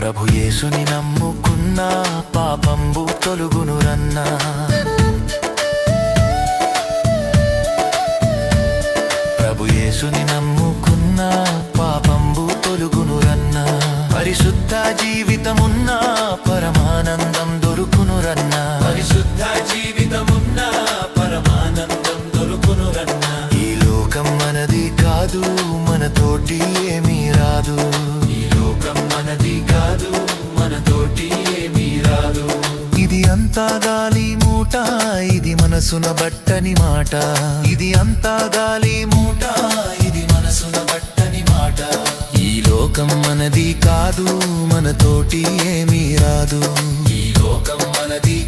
ప్రభు యేసుని నమ్ముకున్నా పాపంబు తొలుగునురన్నా. ప్రభు యేసుని నమ్ముకున్నా పాపంబు తొలుగునురన్నా. పరిశుద్ధ జీవితమున్నా పరమానందం దొరుకునురన్నా. పరిశుద్ధ జీవితమున్నా పరమానందం దొరుకునురన్నా. ఈ లోకం మనది కాదు, మనతోటి ఏమీ రాదు. ఈ లోకం మనది కాదు, మనతోటి ఏమీ రాదు. ఇది అంతా గాలి మూట, ఇది మనసున బట్టని మాట. ఇది అంతా గాలి మూట, ఇది మనసున బట్టని మాట. ఈ లోకం మనది కాదు, మనతోటి ఏమీ రాదు. ఈ లోకం మనది